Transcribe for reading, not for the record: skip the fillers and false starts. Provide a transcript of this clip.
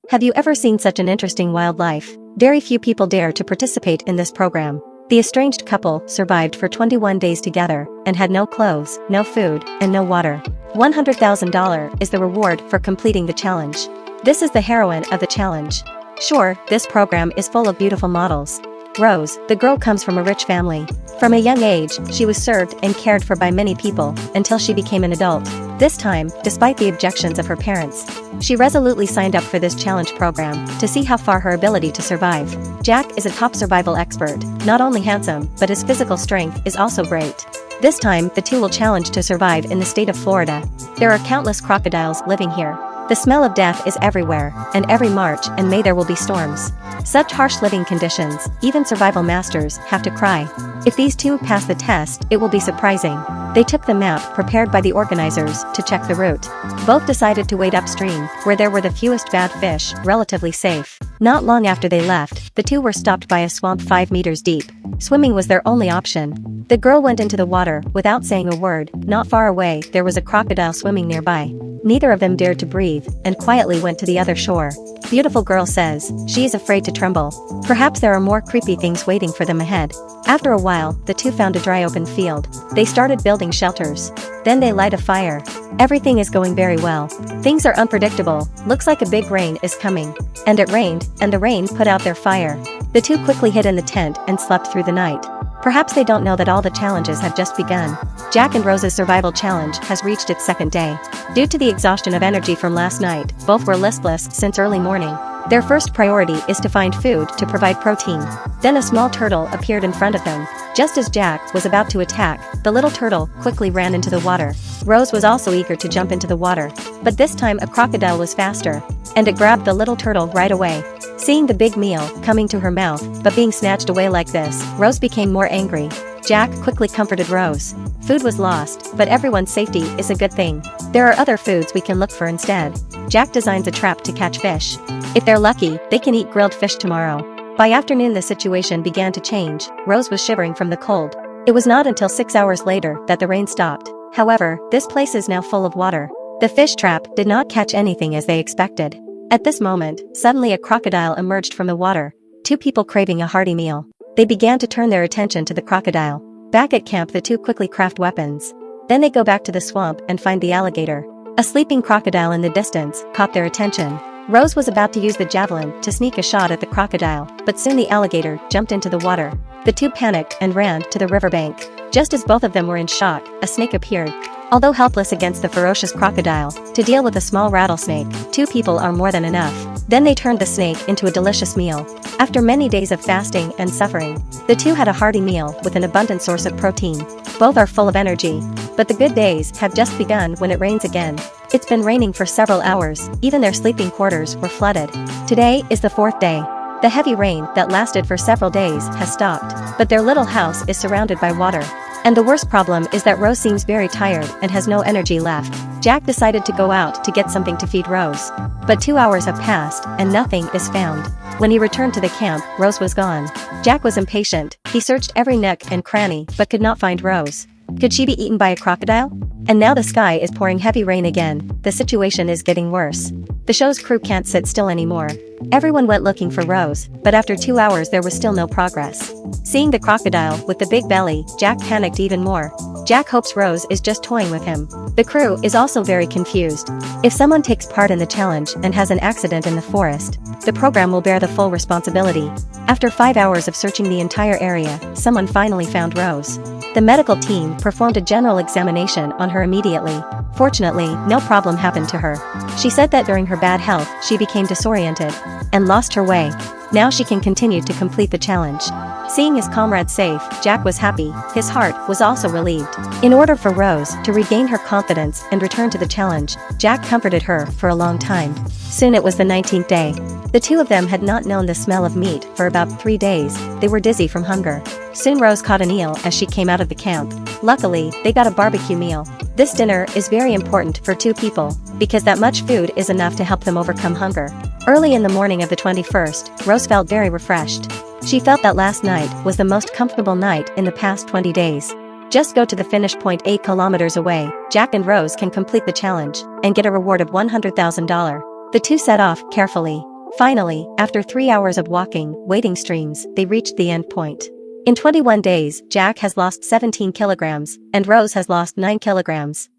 Have you ever seen such an interesting wildlife? Very few people dare to participate in this program. The estranged couple survived for 21 days together and had no clothes, no food, and no water. $100,000 is the reward for completing the challenge. This is the heroine of the challenge. Sure, this program is full of beautiful models. Rose, the girl, comes from a rich family. From a young age, she was served and cared for by many people until she became an adult. This time, despite the objections of her parents, she resolutely signed up for this challenge program to see how far her ability to survive. Jack is a top survival expert, not only handsome, but his physical strength is also great. This time, the two will challenge to survive in the state of Florida. There are countless crocodiles living here. The smell of death is everywhere, and every March and May there will be storms. Such harsh living conditions, even survival masters have to cry. If these two pass the test, it will be surprising. They took the map prepared by the organizers to check the route. Both decided to wade upstream, where there were the fewest bad fish, relatively safe. Not long after they left, the two were stopped by a swamp 5 meters deep. Swimming was their only option. The girl went into the water without saying a word. Not far away, there was a crocodile swimming nearby. Neither of them dared to breathe, and quietly went to the other shore. Beautiful girl says, she is afraid to tremble. Perhaps there are more creepy things waiting for them ahead. After a while, the two found a dry open field. They started building shelters. Then they light a fire. Everything is going very well. Things are unpredictable. Looks like a big rain is coming. And it rained, and the rain put out their fire. The two quickly hid in the tent and slept through the night. Perhaps they don't know that all the challenges have just begun. Jack and Rose's survival challenge has reached its second day. Due to the exhaustion of energy from last night, both were listless since early morning. Their first priority is to find food to provide protein. Then a small turtle appeared in front of them. Just as Jack was about to attack, the little turtle quickly ran into the water. Rose was also eager to jump into the water. But this time a crocodile was faster, and it grabbed the little turtle right away. Seeing the big meal coming to her mouth but being snatched away like this, Rose became more angry. Jack quickly comforted Rose. Food was lost, but everyone's safety is a good thing. There are other foods we can look for instead. Jack designs a trap to catch fish. If they're lucky, they can eat grilled fish tomorrow. By afternoon the situation began to change. Rose was shivering from the cold. It was not until 6 hours later that the rain stopped. However, this place is now full of water. The fish trap did not catch anything as they expected. At this moment, suddenly a crocodile emerged from the water. Two people craving a hearty meal. They began to turn their attention to the crocodile. Back at camp the two quickly craft weapons. Then they go back to the swamp and find the alligator. A sleeping crocodile in the distance caught their attention. Rose was about to use the javelin to sneak a shot at the crocodile, but soon the alligator jumped into the water. The two panicked and ran to the riverbank. Just as both of them were in shock, a snake appeared. Although helpless against the ferocious crocodile, to deal with a small rattlesnake, two people are more than enough. Then they turned the snake into a delicious meal. After many days of fasting and suffering, the two had a hearty meal with an abundant source of protein. Both are full of energy. But the good days have just begun when it rains again. It's been raining for several hours, even their sleeping quarters were flooded. Today is the fourth day. The heavy rain that lasted for several days has stopped, but their little house is surrounded by water. And the worst problem is that Rose seems very tired and has no energy left. Jack decided to go out to get something to feed Rose. But 2 hours have passed, and nothing is found. When he returned to the camp, Rose was gone. Jack was impatient. He searched every nook and cranny but could not find Rose. Could she be eaten by a crocodile? And now the sky is pouring heavy rain again. The situation is getting worse. The show's crew can't sit still anymore. Everyone went looking for Rose, but after 2 hours there was still no progress. Seeing the crocodile with the big belly, Jack panicked even more. Jack hopes Rose is just toying with him. The crew is also very confused. If someone takes part in the challenge and has an accident in the forest, the program will bear the full responsibility. After 5 hours of searching the entire area, someone finally found Rose. The medical team performed a general examination on her immediately. Fortunately, no problem happened to her. She said that during her bad health, she became disoriented and lost her way. Now she can continue to complete the challenge. Seeing his comrade safe, Jack was happy. His heart was also relieved. In order for Rose to regain her confidence and return to the challenge, Jack comforted her for a long time. Soon it was the 19th day. The two of them had not known the smell of meat for about 3 days. They were dizzy from hunger. Soon Rose caught an eel as she came out of the camp. Luckily, they got a barbecue meal. This dinner is very important for two people, because that much food is enough to help them overcome hunger. Early in the morning of the 21st, Rose felt very refreshed. She felt that last night was the most comfortable night in the past 20 days. Just go to the finish point 8 kilometers away. Jack and Rose can complete the challenge and get a reward of $100,000. The two set off carefully. Finally, after 3 hours of walking, wading streams, they reached the end point. In 21 days, Jack has lost 17 kilograms, and Rose has lost 9 kilograms.